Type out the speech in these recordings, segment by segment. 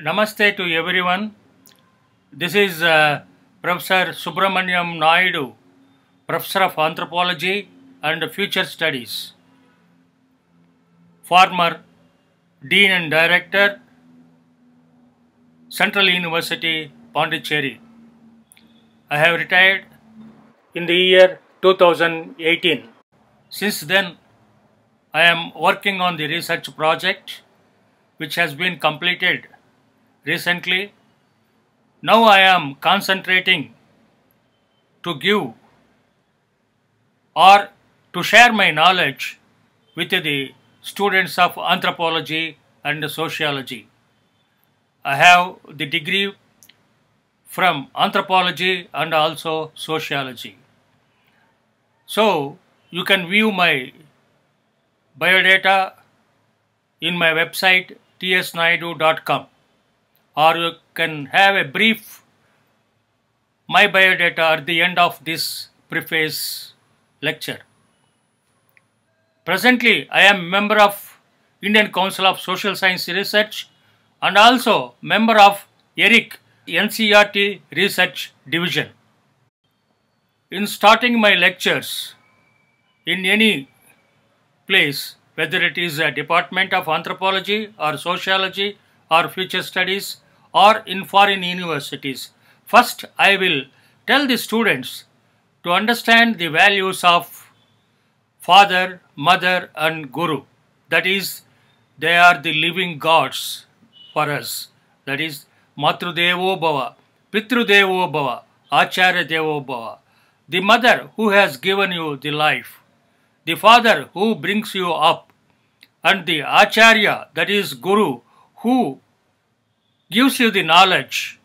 Namaste to everyone. This is Professor Subramaniam Naidu, Professor of Anthropology and Future Studies, former Dean and Director, Central University, Pondicherry. I have retired in the year 2018. Since then, I am working on the research project which has been completed recently. Now I am concentrating to give or to share my knowledge with the students of anthropology and sociology. I have the degree from anthropology and also sociology. So you can view my biodata in my website tsnaidu.com, or you can have a brief my biodata at the end of this preface lecture. Presently, I am member of Indian Council of Social Science Research and also member of ERIC NCERT Research Division. In starting my lectures in any place, whether it is a department of anthropology or sociology or future studies or in foreign universities, first I will tell the students to understand the values of father, mother and guru. That is, they are the living gods for us. That is, Matru Devo Bhava, Pitru Devo Bhava, Acharya Devo Bhava. The mother who has given you the life, the father who brings you up, and the Acharya, that is Guru, who gives you the knowledge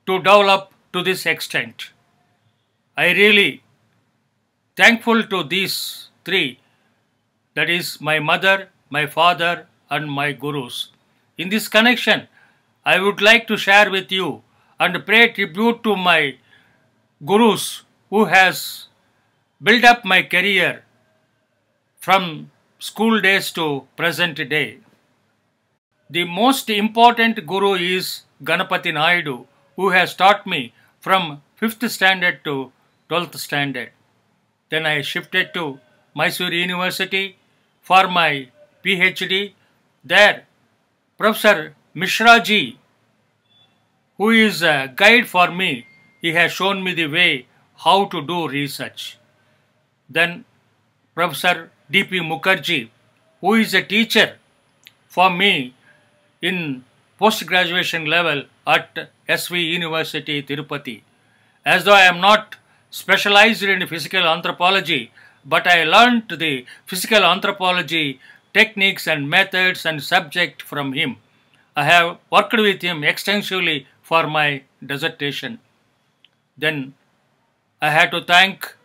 to develop to this extent. I really thankful to these three, that is my mother, my father and my gurus. In this connection, I would like to share with you and pay tribute to my gurus who has built up my career from school days to present day. The most important guru is Ganapati Naidu, who has taught me from 5th standard to 12th standard. Then I shifted to Mysore University for my PhD. There, Professor Mishra ji, who is a guide for me, he has shown me the way how to do research. Then Professor D.P. Mukherjee, who is a teacher for me in post-graduation level at SV University, Tirupati. As though I am not specialized in physical anthropology, but I learnt the physical anthropology techniques and methods and subject from him. I have worked with him extensively for my dissertation. Then I had to thank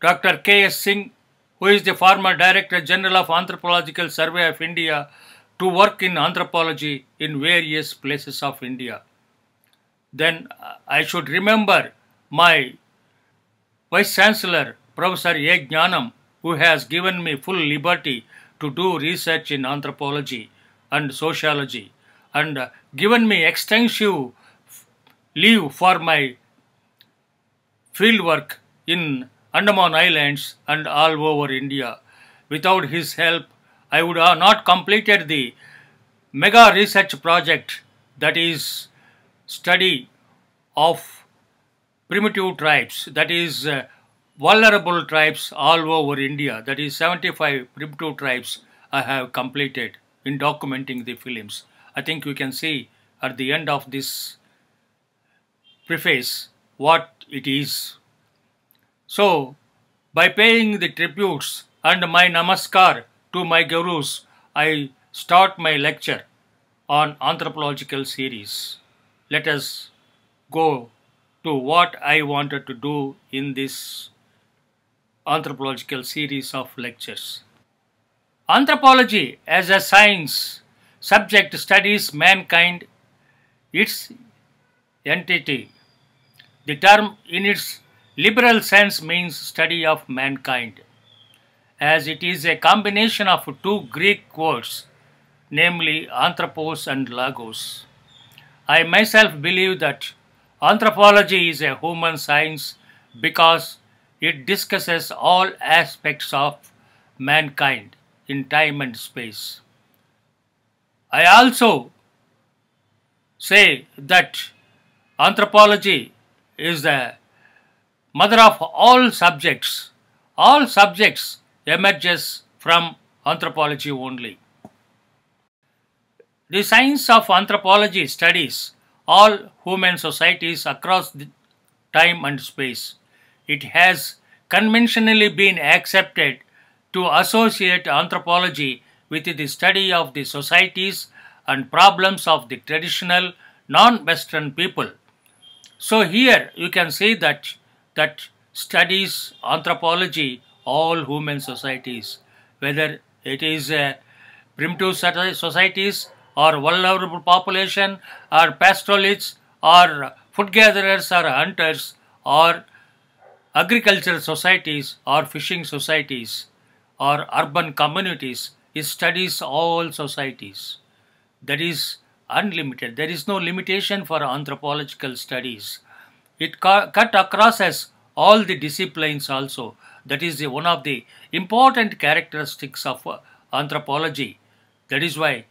Dr. K.S. Singh, who is the former Director General of Anthropological Survey of India, to work in anthropology in various places of India. Then I should remember my Vice Chancellor, Professor A. Jnanam, who has given me full liberty to do research in anthropology and sociology and given me extensive leave for my field work in Andaman Islands and all over India. Without his help, I would have not completed the mega research project, that is study of primitive tribes, that is vulnerable tribes all over India. That is 75 primitive tribes I have completed in documenting the films. I think you can see at the end of this preface what it is. So, by paying the tributes and my namaskar to my gurus, I start my lecture on anthropological series. Let us go to what I wanted to do in this anthropological series of lectures. Anthropology as a science subject studies mankind, its entity. The term in its liberal sense means study of mankind, as it is a combination of two Greek words, namely anthropos and logos. I myself believe that anthropology is a human science because it discusses all aspects of mankind in time and space. I also say that anthropology is the mother of all subjects. All subjects emerges from anthropology only. The science of anthropology studies all human societies across time and space. It has conventionally been accepted to associate anthropology with the study of the societies and problems of the traditional non-Western people. So here you can see that studies anthropology all human societies, whether it is primitive societies or vulnerable population or pastoralists or food gatherers or hunters or agricultural societies or fishing societies or urban communities. It studies all societies. That is unlimited. There is no limitation for anthropological studies. It cut across as all the disciplines also. That is one of the important characteristics of anthropology. That is why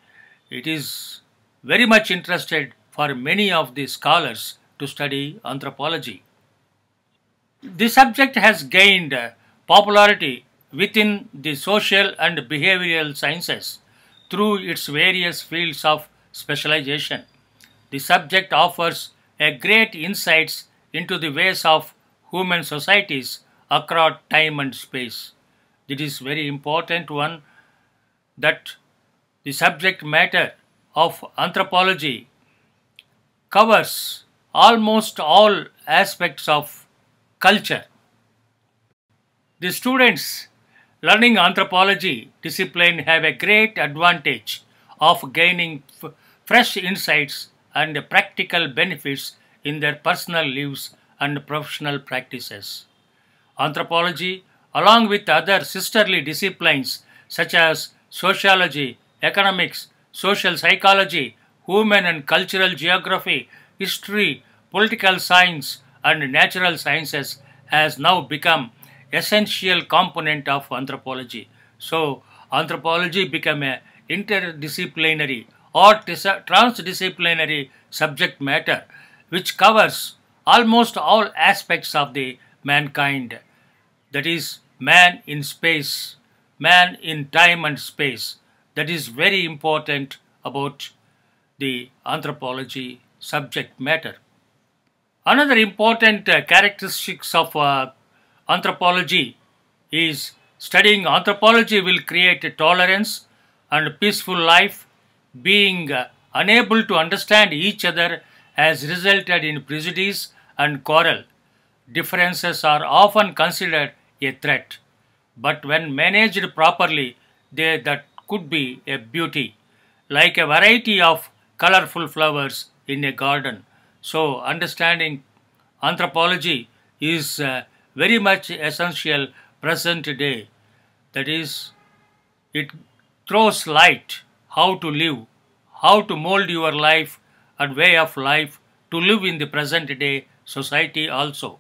it is very much interested for many of the scholars to study anthropology. The subject has gained popularity within the social and behavioral sciences through its various fields of specialization. The subject offers a great insights into the ways of human societies across time and space. It is very important one that the subject matter of anthropology covers almost all aspects of culture. The students learning anthropology discipline have a great advantage of gaining fresh insights and practical benefits in their personal lives and professional practices. Anthropology, along with other sisterly disciplines such as sociology, economics, social psychology, human and cultural geography, history, political science, and natural sciences, has now become essential component of anthropology. So, anthropology became a interdisciplinary or transdisciplinary subject matter which covers almost all aspects of the mankind. That is, man in space, man in time and space. That is very important about the anthropology subject matter. Another important characteristics of anthropology is studying anthropology will create a tolerance and peaceful life. Being unable to understand each other has resulted in prejudice and quarrel. Differences are often considered a threat, but when managed properly, that could be a beauty, like a variety of colorful flowers in a garden. So, understanding anthropology is very much essential present day. That is, it throws light how to live, how to mold your life and way of life to live in the present day society also.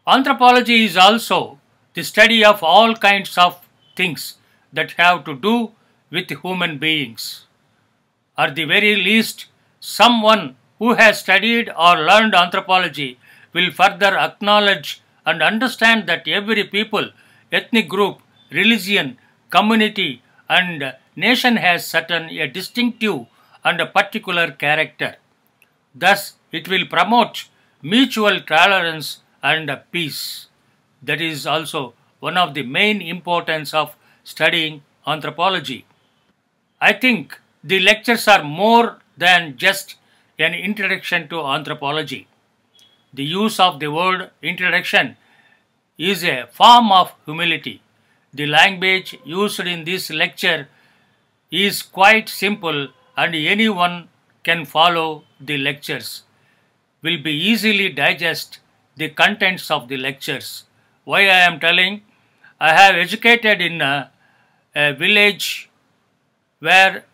Anthropology is also the study of all kinds of things that have to do with human beings. At the very least, someone who has studied or learned anthropology will further acknowledge and understand that every people, ethnic group, religion, community, and nation has certain a distinctive and a particular character. Thus, it will promote mutual tolerance and peace. That is also one of the main importance of studying anthropology. I think the lectures are more than just an introduction to anthropology. The use of the word introduction is a form of humility. The language used in this lecture is quite simple and anyone can follow the lectures, will be easily digest the contents of the lectures. Why I am telling? I have educated in a village where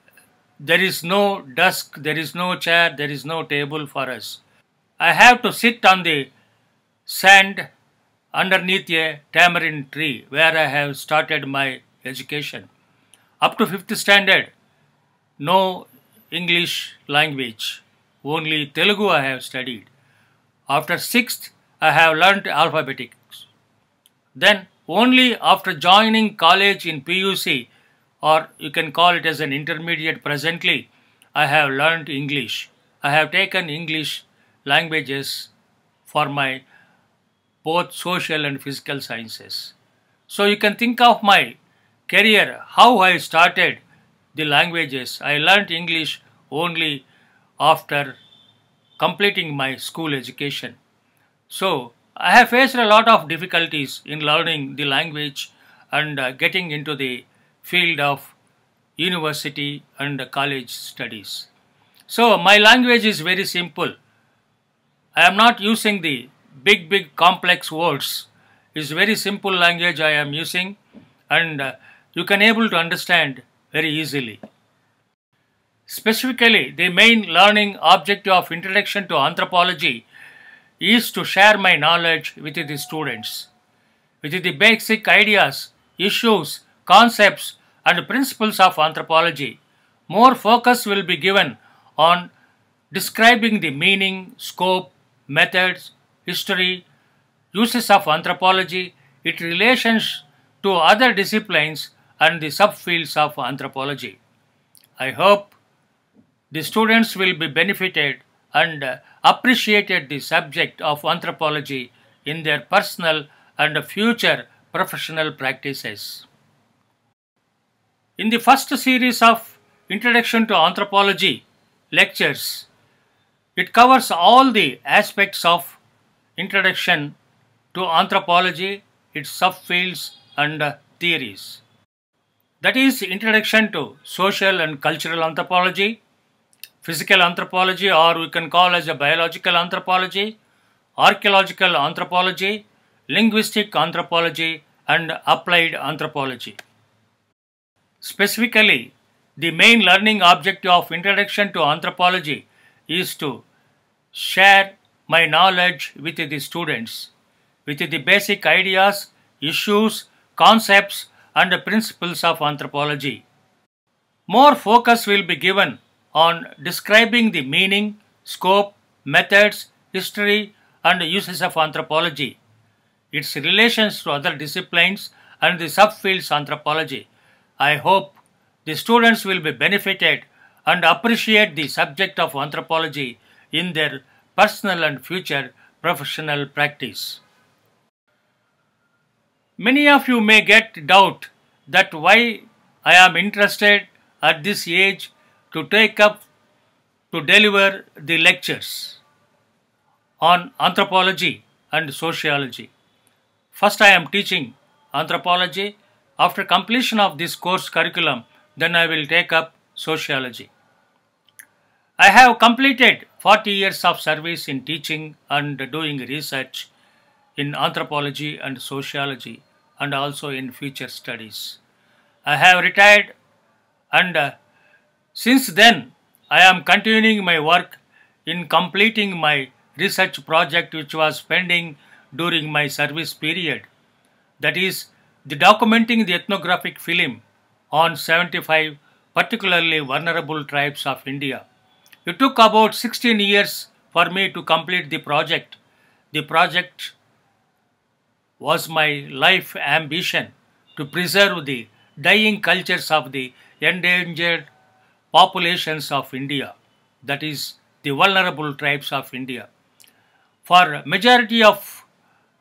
There is no desk, there is no chair, there is no table for us. I have to sit on the sand underneath a tamarind tree where I have started my education. Up to 5th standard, no English language, only Telugu I have studied. After 6th, I have learnt alphabetics. Then only after joining college in PUC, or you can call it as an intermediate presently, I have learnt English. I have taken English languages for my both social and physical sciences. So you can think of my career, how I started the languages. I learnt English only after completing my school education. So I have faced a lot of difficulties in learning the language and getting into the field of university and college studies. So my language is very simple. I am not using the big complex words. It's very simple language I am using, and you can able to understand very easily. Specifically, the main learning objective of Introduction to Anthropology is to share my knowledge with the students, with the basic ideas, issues, concepts and principles of anthropology. More focus will be given on describing the meaning, scope, methods, history, uses of anthropology, its relations to other disciplines and the subfields of anthropology. I hope the students will be benefited and appreciated the subject of anthropology in their personal and future professional practices. In the first series of Introduction to Anthropology lectures, it covers all the aspects of introduction to anthropology, its subfields and theories. That is introduction to social and cultural anthropology, physical anthropology, or we can call as a biological anthropology, archaeological anthropology, linguistic anthropology and applied anthropology. Specifically, the main learning objective of Introduction to Anthropology is to share my knowledge with the students, with the basic ideas, issues, concepts and principles of anthropology. More focus will be given on describing the meaning, scope, methods, history and uses of anthropology, its relations to other disciplines and the subfields anthropology. I hope the students will be benefited and appreciate the subject of anthropology in their personal and future professional practice. Many of you may get doubt that why I am interested at this age to take up to deliver the lectures on anthropology and sociology. First I am teaching anthropology. After completion of this course curriculum, then I will take up sociology. I have completed 40 years of service in teaching and doing research in anthropology and sociology and also in future studies. I have retired and since then I am continuing my work in completing my research project which was pending during my service period. That is the documenting the ethnographic film on 75 particularly vulnerable tribes of India. It took about 16 years for me to complete the project. The project was my life ambition to preserve the dying cultures of the endangered populations of India, that is the vulnerable tribes of India. For majority of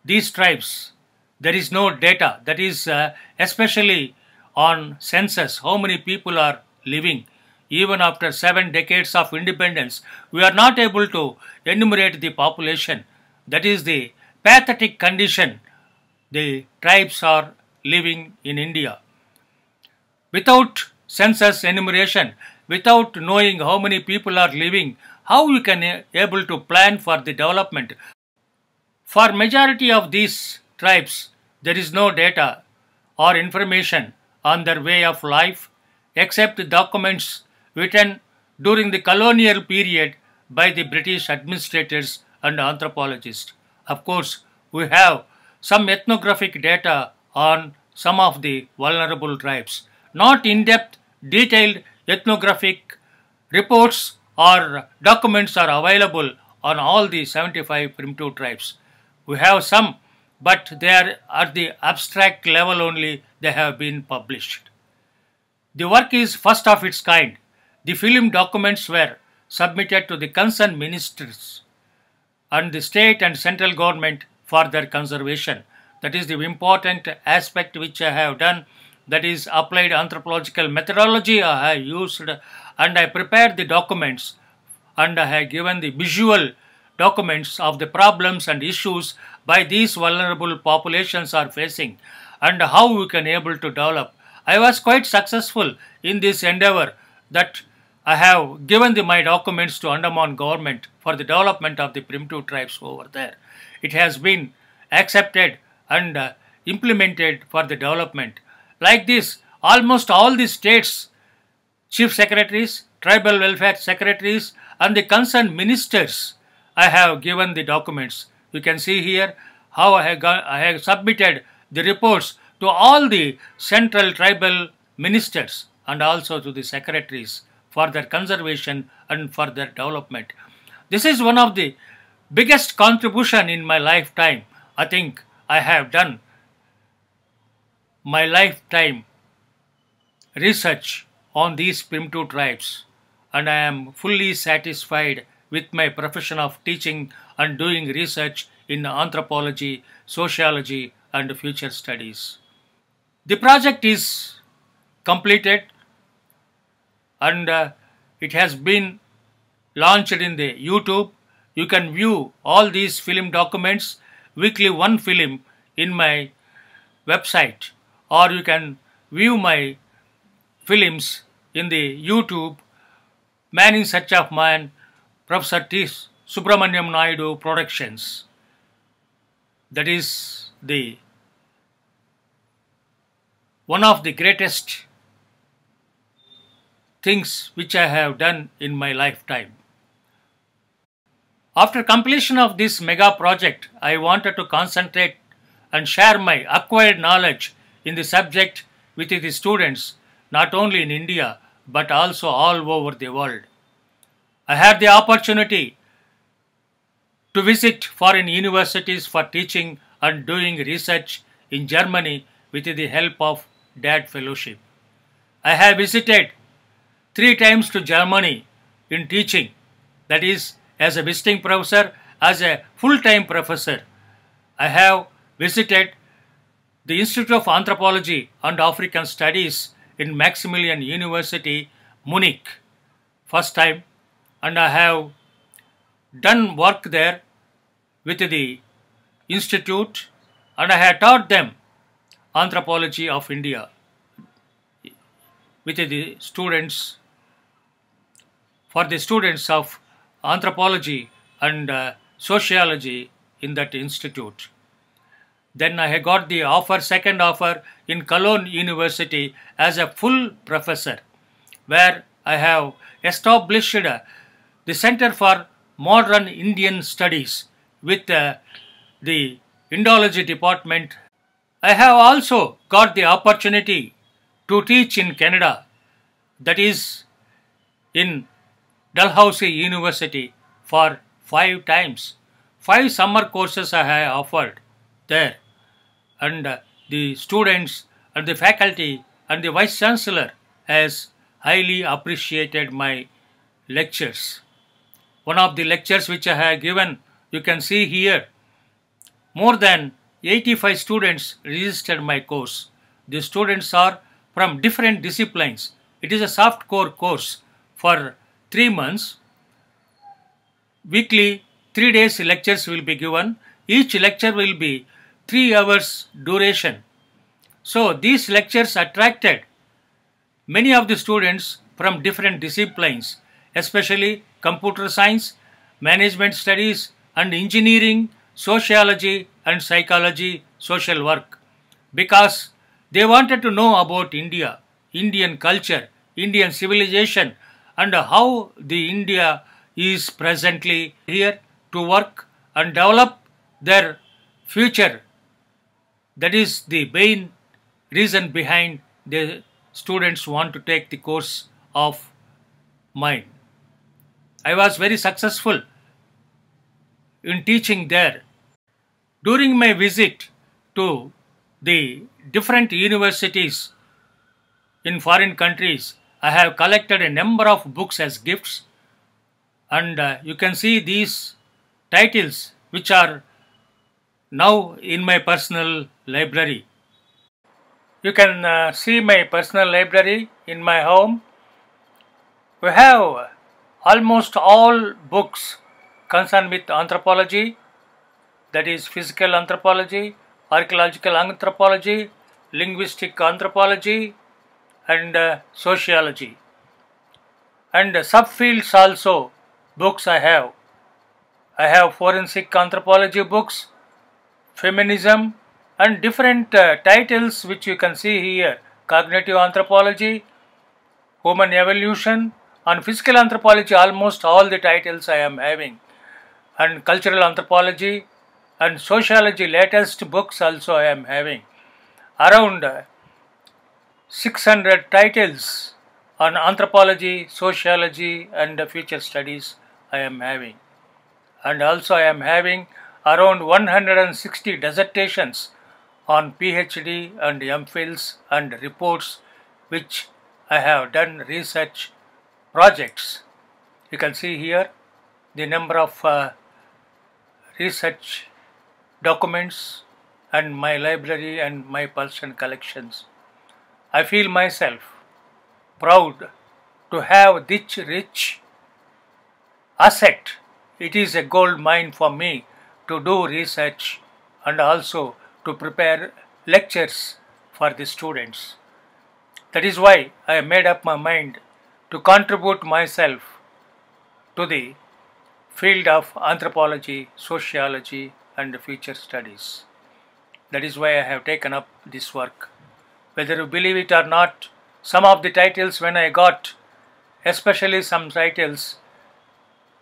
these tribes, there is no data, that is especially on census, how many people are living. Even after 7 decades of independence, we are not able to enumerate the population. That is the pathetic condition the tribes are living in India. Without census enumeration, without knowing how many people are living, how we can able to plan for the development? For majority of these tribes, there is no data or information on their way of life except documents written during the colonial period by the British administrators and anthropologists. Of course, we have some ethnographic data on some of the vulnerable tribes. Not in-depth, detailed ethnographic reports or documents are available on all the 75 primitive tribes. We have some, but they are at the abstract level only they have been published. The work is first of its kind. The film documents were submitted to the concerned ministers and the state and central government for their conservation. That is the important aspect which I have done. That is applied anthropological methodology I have used, and I prepared the documents and I have given the visual documents of the problems and issues by these vulnerable populations are facing and how we can able to develop. I was quite successful in this endeavor that I have given my documents to Andaman government for the development of the primitive tribes over there. It has been accepted and implemented for the development. Like this, almost all the states, chief secretaries, tribal welfare secretaries and the concerned ministers, I have given the documents. You can see here how I have submitted the reports to all the central tribal ministers and also to the secretaries for their conservation and for their development. This is one of the biggest contribution in my lifetime. I think I have done my lifetime research on these primitive tribes, and I am fully satisfied with my profession of teaching and doing research in anthropology, sociology and future studies. The project is completed and it has been launched in the YouTube. You can view all these film documents, weekly one film in my website, or you can view my films in the YouTube Man in Search of Man, Professor T. Subramaniam Naidu Productions. That is the one of the greatest things which I have done in my lifetime. After completion of this mega project, I wanted to concentrate and share my acquired knowledge in the subject with the students, not only in India but also all over the world. I had the opportunity to visit foreign universities for teaching and doing research in Germany with the help of DAD Fellowship. I have visited 3 times to Germany in teaching, that is as a visiting professor, as a full-time professor. I have visited the Institute of Anthropology and African Studies in Maximilian University, Munich, first time, and I have done work there with the institute and I have taught them anthropology of India with the students, for the students of anthropology and sociology in that institute. Then I got the offer, second offer in Cologne University as a full professor, where I have established the Center for Modern Indian Studies with the Indology department. I have also got the opportunity to teach in Canada, that is in Dalhousie University, for 5 times. 5 summer courses I have offered there, and the students and the faculty and the Vice Chancellor has highly appreciated my lectures. One of the lectures which I have given, you can see here, more than 85 students registered my course. The students are from different disciplines. It is a soft core course for 3 months. Weekly 3 days lectures will be given. Each lecture will be 3 hours duration. So these lectures attracted many of the students from different disciplines, especially computer science, management studies and engineering, sociology and psychology, social work, because they wanted to know about India, Indian culture, Indian civilization and how the India is presently here to work and develop their future. That is the main reason behind the students want to take the course of mine. I was very successful in teaching there. During my visit to the different universities in foreign countries, I have collected a number of books as gifts, and you can see these titles which are now in my personal library. You can see my personal library in my home. We have almost all books concerned with anthropology, that is physical anthropology, archaeological anthropology, linguistic anthropology, and sociology. And subfields also books I have. I have forensic anthropology books, feminism, and different titles which you can see here. Cognitive anthropology, human evolution, and physical anthropology, almost all the titles I am having. And cultural anthropology and sociology, latest books also I am having. Around 600 titles on anthropology, sociology, and future studies I am having. And also I am having around 160 dissertations on PhD and MPhils and reports which I have done research projects. You can see here the number of research documents and my library and my personal collections. I feel myself proud to have this rich asset. It is a gold mine for me to do research and also to prepare lectures for the students. That is why I made up my mind to contribute myself to the field of anthropology, sociology, and future studies. That is why I have taken up this work. Whether you believe it or not, some of the titles when I got, especially some titles,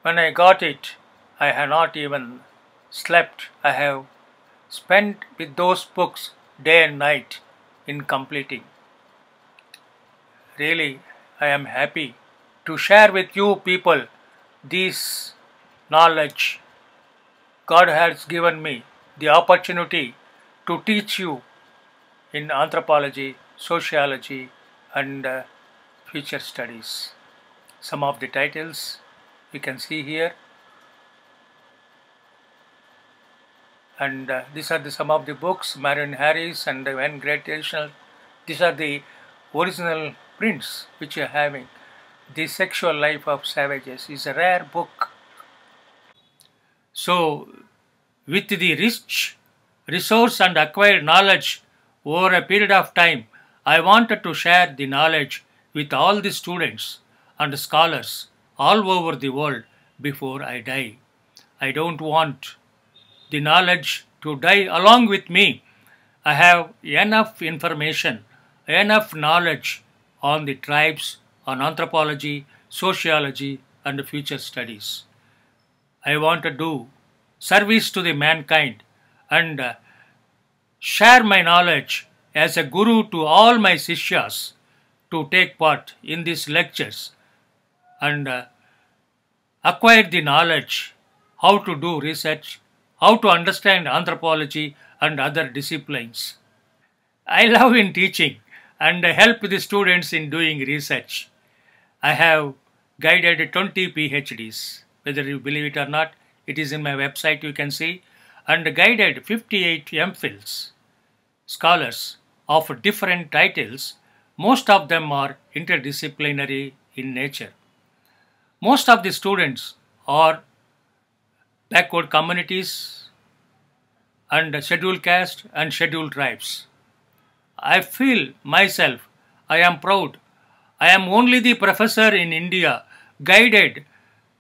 when I got it, I have not even slept. I have spent with those books day and night in completing. Really, I am happy to share with you people this knowledge. God has given me the opportunity to teach you in anthropology, sociology, and future studies. Some of the titles you can see here, and these are some of the books, Marion Harris and Van Gratiational. These are the original prints which you are having. The Sexual Life of Savages is a rare book. So, with the rich resource and acquired knowledge over a period of time, I wanted to share the knowledge with all the students and scholars all over the world before I die. I don't want the knowledge to die along with me. I have enough information, enough knowledge on the tribes, on anthropology, sociology, and future studies. I want to do service to the mankind and share my knowledge as a guru to all my sishyas to take part in these lectures and acquire the knowledge how to do research, how to understand anthropology and other disciplines. I love in teaching and help the students in doing research. I have guided 20 PhDs, whether you believe it or not. It is in my website, you can see, and guided 58 MPhils, scholars of different titles. Most of them are interdisciplinary in nature. Most of the students are backward communities and scheduled caste and scheduled tribes. I feel myself, I am proud. I am only the professor in India guided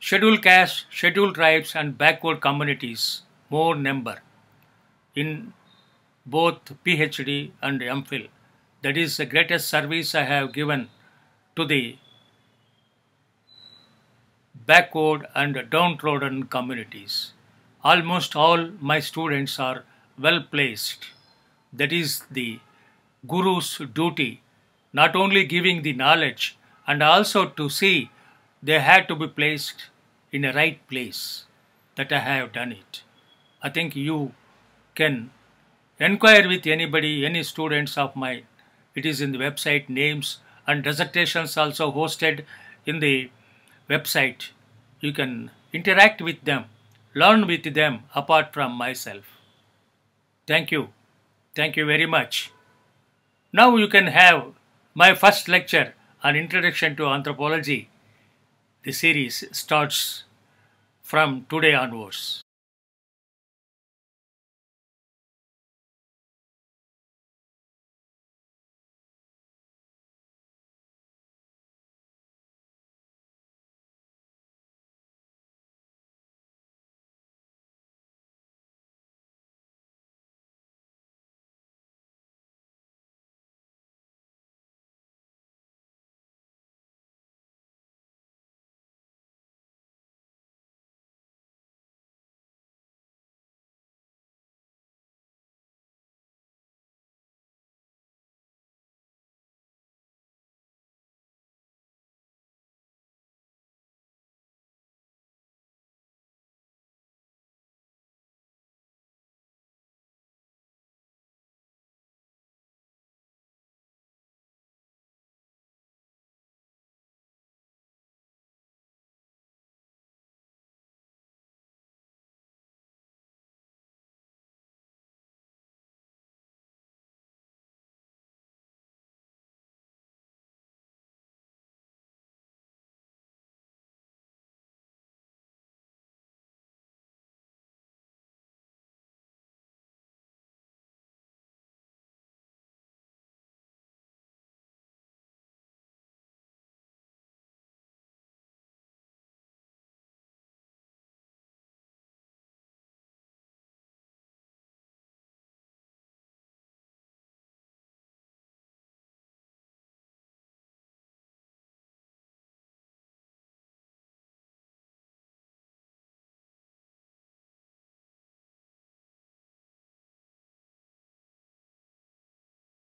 scheduled caste, scheduled tribes and backward communities, more number, in both PhD and MPhil. That is the greatest service I have given to the backward and downtrodden communities. Almost all my students are well placed. That is the Guru's duty, not only giving the knowledge and also to see they had to be placed in a right place. That I have done it. I think you can inquire with anybody, any students of mine. It is in the website names and dissertations also hosted in the website. You can interact with them, learn with them apart from myself. Thank you. Thank you very much. Now you can have my first lecture on Introduction to Anthropology. The series starts from today onwards.